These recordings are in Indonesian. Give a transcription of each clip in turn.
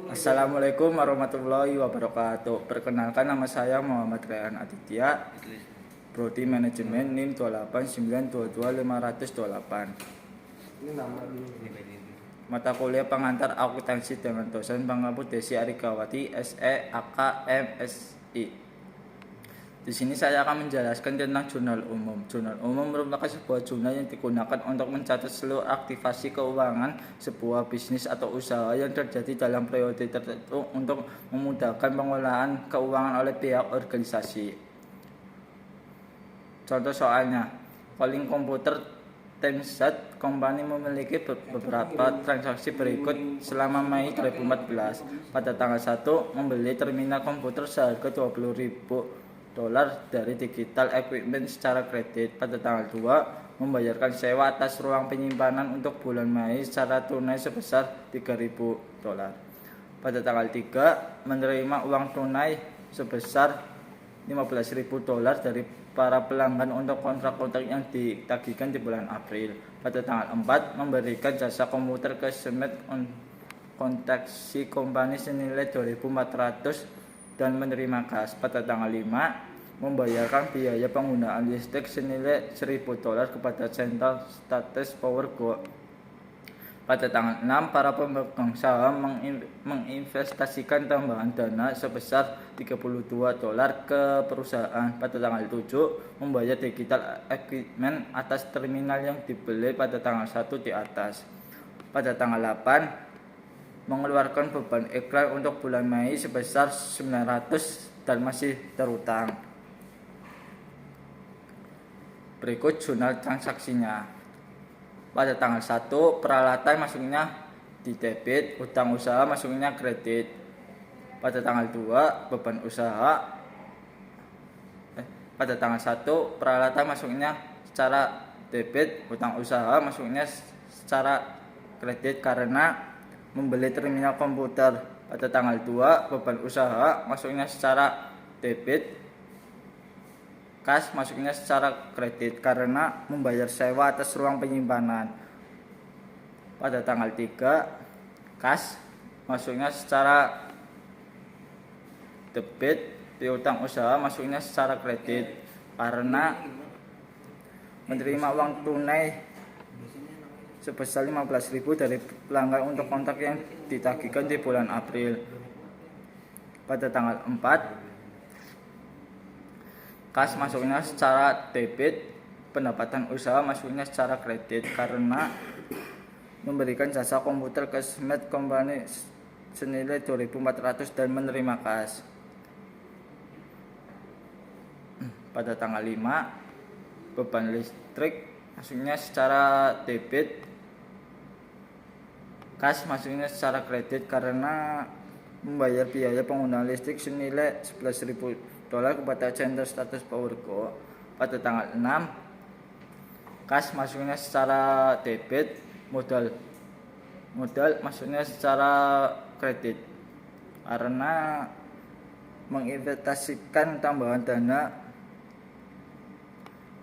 Assalamualaikum warahmatullahi wabarakatuh. Perkenalkan, nama saya Muhammad Rayhan Aditya, Prodi Manajemen NIM 289222528. Ini nama dulu. Mata kuliah pengantar akuntansi dengan dosen pengampu Desi Arigawati SE AK MSI. Di sini saya akan menjelaskan tentang jurnal umum. Jurnal umum merupakan sebuah jurnal yang digunakan untuk mencatat seluruh aktivasi keuangan sebuah bisnis atau usaha yang terjadi dalam periode tertentu untuk memudahkan pengelolaan keuangan oleh pihak organisasi. Contoh soalnya, Calling Computer Tencent Company memiliki beberapa transaksi berikut selama Mei 2014. Pada tanggal 1, membeli terminal komputer seharga $20.000 dari Digital Equipment secara kredit. Pada tanggal 2, membayarkan sewa atas ruang penyimpanan untuk bulan Mei secara tunai sebesar $3.000. Pada tanggal 3, menerima uang tunai sebesar $15.000 dari para pelanggan untuk kontrak-kontrak yang ditagihkan di bulan April. Pada tanggal 4, memberikan jasa komputer ke Smart Kontaksi Company senilai $2.400 dan menerima kas. Pada tanggal 5, membayarkan biaya penggunaan listrik senilai $1.000 kepada Central States Power Co. Pada tanggal 6, para pemegang saham menginvestasikan tambahan dana sebesar $32 ke perusahaan. Pada tanggal 7, membayar Digital Equipment atas terminal yang dibeli pada tanggal 1 di atas. Pada tanggal 8, mengeluarkan beban iklan untuk bulan Mei sebesar $900 dan masih terutang. Berikut jurnal transaksinya. Pada tanggal 1, peralatan masuknya di debit, utang usaha masuknya kredit. Pada tanggal 2, beban usaha pada tanggal 1, peralatan masuknya secara debit, utang usaha masuknya secara kredit karena membeli terminal komputer. Pada tanggal 2, beban usaha masuknya secara debit, kas masuknya secara kredit karena membayar sewa atas ruang penyimpanan. Pada tanggal 3, kas masuknya secara debit, piutang usaha masuknya secara kredit karena menerima uang tunai sebesar $15.000 dari pelanggan untuk kontrak yang ditagihkan di bulan April. Pada tanggal 4, kas masuknya secara debit, pendapatan usaha masuknya secara kredit karena memberikan jasa komputer ke Smart Company senilai $2.400 dan menerima kas. Pada tanggal 5, beban listrik masuknya secara debit, kas masuknya secara kredit karena membayar biaya penggunaan listrik senilai $11.000 kepada Central States Power Co. Pada tanggal 6, kas masuknya secara debit, modal masuknya secara kredit karena menginvestasikan tambahan dana.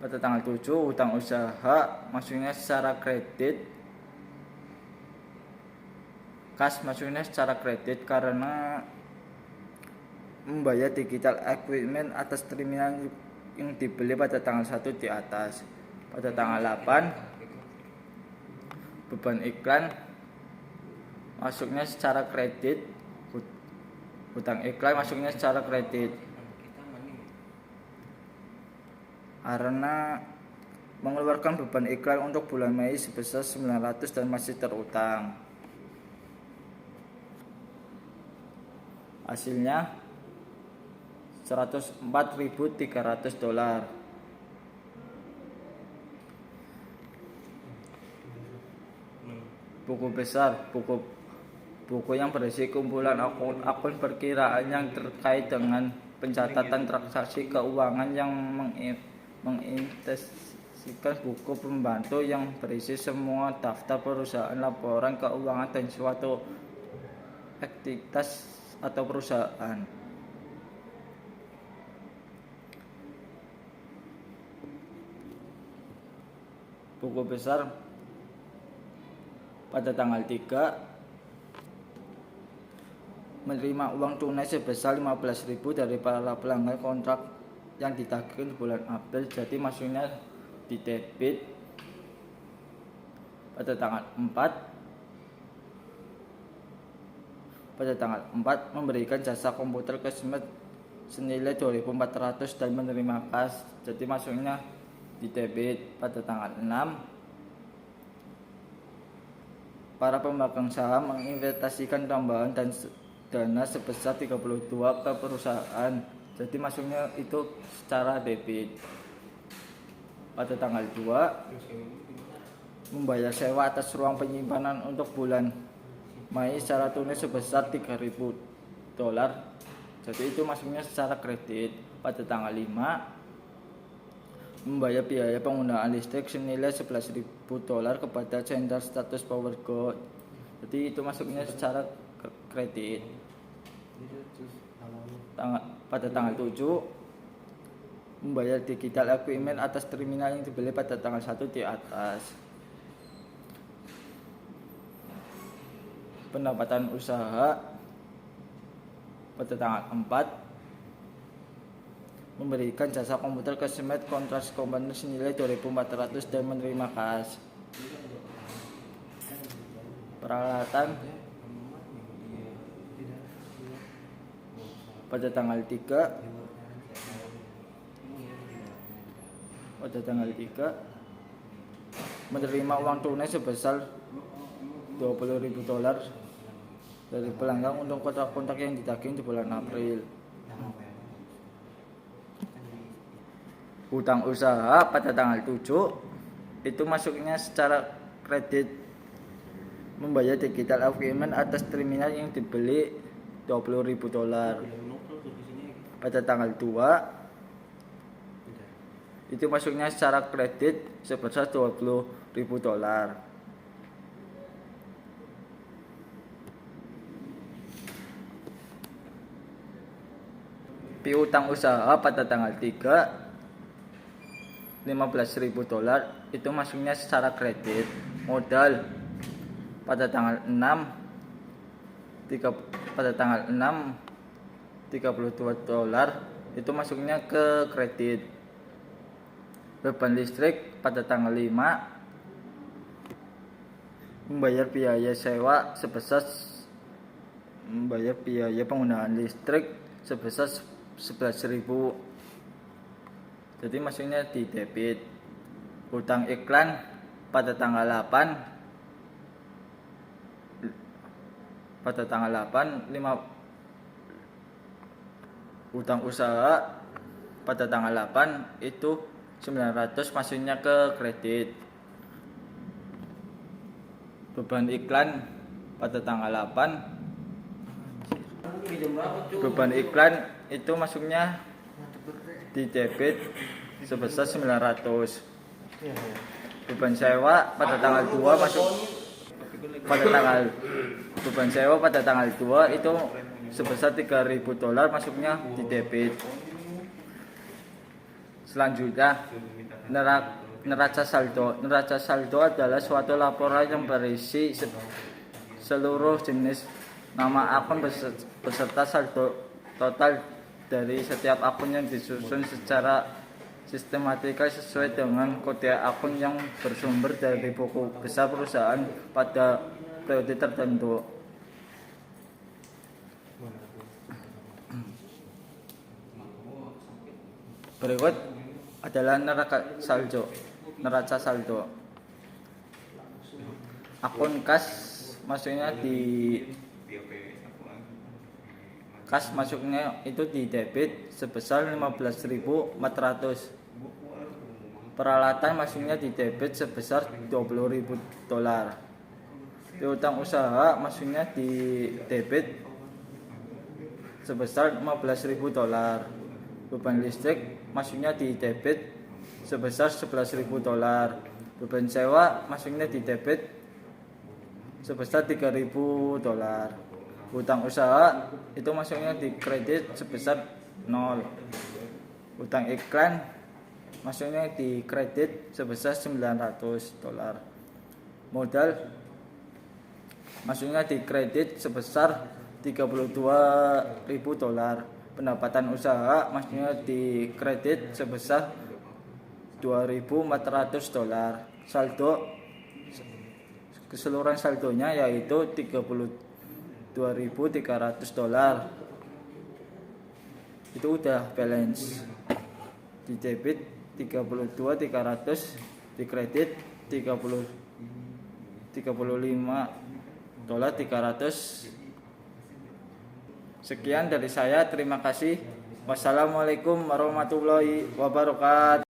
Pada tanggal 7, utang usaha masuknya secara kredit, kas masuknya secara kredit karena membayar Digital Equipment atas terminal yang dibeli pada tanggal 1 di atas. Pada tanggal 8, beban iklan masuknya secara kredit, hutang iklan masuknya secara kredit karena mengeluarkan beban iklan untuk bulan Mei sebesar $900 dan masih terutang. Hasilnya $104.300. Buku besar, buku yang berisi kumpulan akun perkiraan yang terkait dengan pencatatan transaksi keuangan yang mengintegrasikan buku pembantu yang berisi semua daftar perusahaan, laporan keuangan, dan suatu aktivitas atau perusahaan. Buku besar pada tanggal 3, menerima uang tunai sebesar 15.000 dari para pelanggan kontrak yang ditagih di bulan April. Jadi maksudnya di debit pada tanggal 4 memberikan jasa komputer ke Smith senilai 2.400 dan menerima kas. Jadi maksudnya di debit pada tanggal 6 para pemegang saham menginvestasikan tambahan dan dana sebesar 32 ke perusahaan. Jadi maksudnya itu secara debit. Pada tanggal 2 membayar sewa atas ruang penyimpanan untuk bulan Mei secara tunai sebesar $3.000. Jadi itu maksudnya secara kredit. Pada tanggal 5 membayar biaya penggunaan listrik senilai $11.000 kepada Center Status Power God. Jadi itu masuknya secara kredit. Pada tanggal 7 membayar digital equipment atas terminal yang dibeli pada tanggal 1 di atas. Pendapatan usaha pada tanggal 4 memberikan jasa komputer ke Smith Contracts Company senilai 2.400 dan menerima kas. Peralatan pada tanggal 3 menerima uang tunai sebesar $20.000 dari pelanggan untuk kontrak-kontrak yang ditagih di bulan April. Hutang usaha pada tanggal 7 itu masuknya secara kredit, membayar digital equipment atas terminal yang dibeli $20.000. Pada tanggal 2 itu masuknya secara kredit sebesar $20.000. Piutang usaha pada tanggal 3 $15.000 itu masuknya secara kredit. Modal pada tanggal 6 $32 itu masuknya ke kredit. Beban listrik pada tanggal 5 membayar biaya penggunaan listrik sebesar $11.000. Jadi maksudnya di debit. Hutang iklan pada tanggal 8 hutang usaha pada tanggal 8 itu $900 masuknya ke kredit. Beban iklan pada tanggal 8 beban iklan itu masuknya di debit sebesar $900. Beban sewa pada tanggal 2 pada tanggal 2 itu sebesar $3.000 masuknya di debit. Selanjutnya neraca saldo. Neraca saldo adalah suatu laporan yang berisi seluruh jenis nama akun beserta saldo total dari setiap akun yang disusun secara sistematika sesuai dengan kode akun yang bersumber dari buku besar perusahaan pada periode tertentu. Berikut adalah neraca saldo. Akun kas masuknya itu di debit sebesar $15.400. Peralatan masuknya di debit sebesar $20.000. Piutang usaha masuknya di debit sebesar $15.000. Beban listrik masuknya di debit sebesar $11.000. Beban sewa masuknya di debit sebesar $3.000. Hutang usaha itu masuknya di kredit sebesar 0. Hutang iklan masuknya di kredit sebesar $900. Modal masuknya di kredit sebesar $32.000. Pendapatan usaha maksudnya di kredit sebesar $2.400. Saldo keseluruhan saldonya yaitu $32.300. Itu udah balance. Di debit 32.300, di kredit $35.300. Sekian dari saya, terima kasih. Wassalamualaikum warahmatullahi wabarakatuh.